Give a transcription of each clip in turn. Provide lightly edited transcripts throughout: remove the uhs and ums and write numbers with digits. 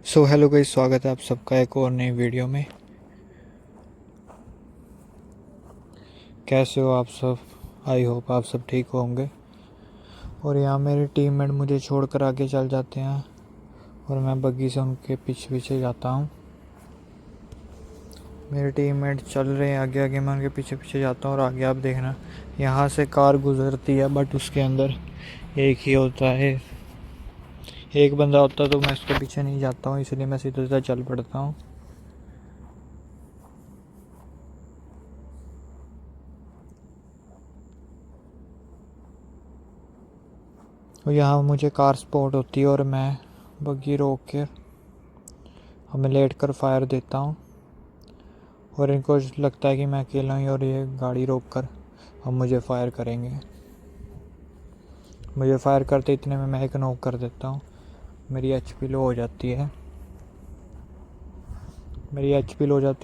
So hello guys, स्वागत है आप सबका एक और नई वीडियो में। कैसे हो आप सब? आई होप आप सब ठीक होंगे। और यहाँ मेरे टीममेट मुझे छोड़कर आगे चल जाते हैं और मैं बग्गी से उनके पीछे पीछे जाता हूँ। मेरे टीममेट चल रहे हैं आगे आगे, मैं उनके पीछे पीछे जाता हूँ। और आगे आप देखना, यहाँ से कार गुजरती है बट उसके अंदर एक ही होता है, एक बंदा होता, तो मैं उसके पीछे नहीं जाता हूँ, इसलिए मैं सीधा सीधा चल पड़ता हूँ। और यहाँ मुझे कार स्पॉट होती है और मैं बग्गी रोक के हमें लेट कर फायर देता हूँ। और इनको लगता है कि मैं अकेला हूँ और ये गाड़ी रोक कर अब मुझे फायर करेंगे। मुझे फायर करते इतने में मैं एक नॉक कर देता हूँ। मेरी एचपी लो हो जाती है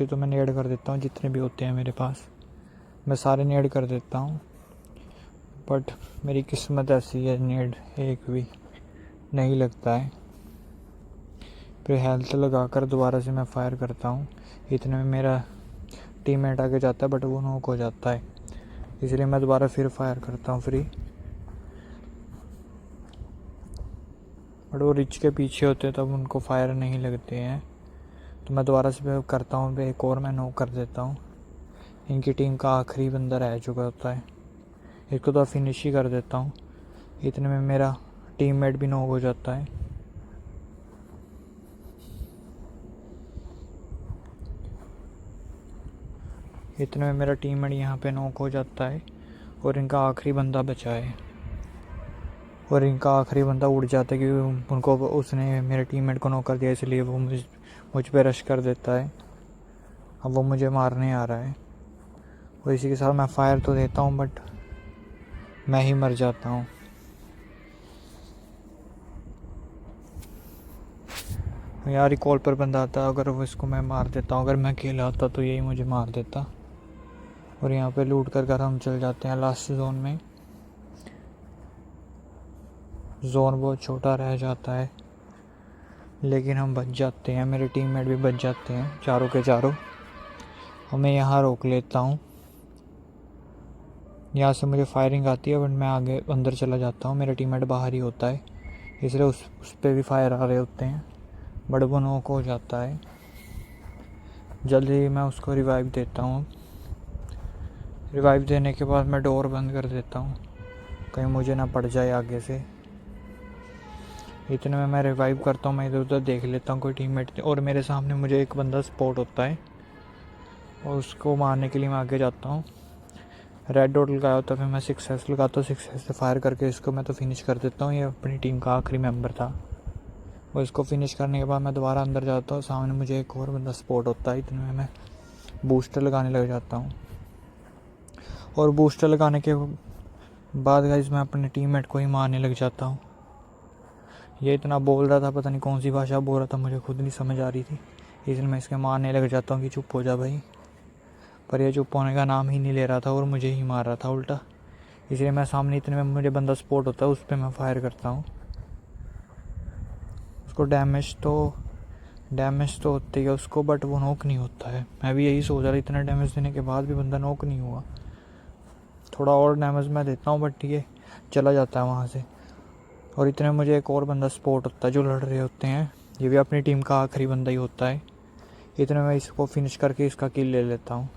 तो मैं नेड कर देता हूँ। जितने भी होते हैं मेरे पास मैं सारे नेड कर देता हूँ, बट मेरी किस्मत ऐसी है, नेड एक भी नहीं लगता है। फिर हेल्थ लगा कर दोबारा से मैं फायर करता हूँ। इतने में मेरा टीममेट आगे जाता है बट वो नॉक हो जाता है, इसलिए मैं दोबारा फिर फायर करता हूँ फ्री। बट वो रिच के पीछे होते हैं तब उनको फायर नहीं लगते हैं, तो मैं दोबारा से करता हूँ, एक और मैं नॉक कर देता हूँ। इनकी टीम का आखिरी बंदा रह चुका होता है, इसको तो फिनिश ही कर देता हूँ। इतने में मेरा टीममेट भी नॉक हो जाता है। इतने में मेरा टीममेट यहाँ पे नॉक हो जाता है और इनका आखिरी बंदा बचा है। और इनका आखिरी बंदा उड़ जाता है क्योंकि उनको उसने मेरे टीममेट को नॉक कर दिया, इसलिए वो मुझ पे रश कर देता है। अब वो मुझे मारने आ रहा है और इसी के साथ मैं फायर तो देता हूँ बट मैं ही मर जाता हूँ। यार रिकॉल पर बंदा आता, अगर वो इसको मैं मार देता हूँ, अगर मैं अकेला होता तो यही मुझे मार देता। और यहाँ पे लूट कर हम चल जाते हैं लास्ट जोन में। जोन बहुत छोटा रह जाता है लेकिन हम बच जाते हैं, मेरे टीममेट भी बच जाते हैं चारों के चारों। और मैं यहाँ रोक लेता हूँ। यहाँ से मुझे फायरिंग आती है बट मैं आगे अंदर चला जाता हूँ, मेरा टीममेट बाहर ही होता है, इसलिए उस पर भी फायर आ रहे होते हैं बट वो नॉक हो जाता है। जल्दी मैं उसको रिवाइव देता हूँ। रिवाइव देने के बाद मैं डोर बंद कर देता हूँ, कहीं मुझे ना पड़ जाए आगे से। इतने में मैं रिवाइव करता हूँ, मैं इधर उधर देख लेता हूँ कोई टीममेट, और मेरे सामने मुझे एक बंदा स्पॉट होता है और उसको मारने के लिए मैं आगे जाता हूँ। रेड डॉट लगाया होता है, फिर मैं 6S लगाता हूँ, 6S से फायर करके इसको मैं तो फिनिश कर देता हूँ। ये अपनी टीम का आखिरी मेंबर था। और इसको फिनिश करने के बाद मैं दोबारा अंदर जाता हूँ, सामने मुझे एक और बंदा स्पॉट होता है। इतने में मैं बूस्टर लगाने लग जाता हूँ और बूस्टर लगाने के बाद गाइस मैं अपने टीममेट को ही मारने लग जाता हूँ। ये इतना बोल रहा था, पता नहीं कौन सी भाषा बोल रहा था, मुझे खुद नहीं समझ आ रही थी, इसलिए मैं इसके मारने लग जाता हूँ कि चुप हो जा भाई। पर यह चुप होने का नाम ही नहीं ले रहा था और मुझे ही मार रहा था उल्टा, इसलिए मैं सामने इतने में मुझे बंदा स्पॉट होता है, उस पर मैं फायर करता हूँ। उसको डैमेज तो होती है उसको, बट वो नॉक नहीं होता है। मैं भी यही सोच रहा था, इतना डैमेज देने के बाद भी बंदा नॉक नहीं हुआ। थोड़ा और डैमेज मैं देता हूँ बट ये चला जाता है वहाँ से। और इतने में मुझे एक और बंदा स्पॉट होता है जो लड़ रहे होते हैं, ये भी अपनी टीम का आखिरी बंदा ही होता है। इतने में इसको फिनिश करके इसका किल ले लेता हूँ।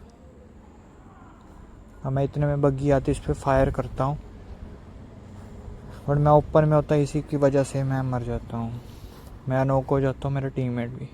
अब मैं इतने में बग्गी आती इस पर फायर करता हूँ बट मैं ऊपर में होता है, इसी की वजह से मैं मर जाता हूँ। मैं नॉक हो जाता हूँ, मेरा टीममेट भी।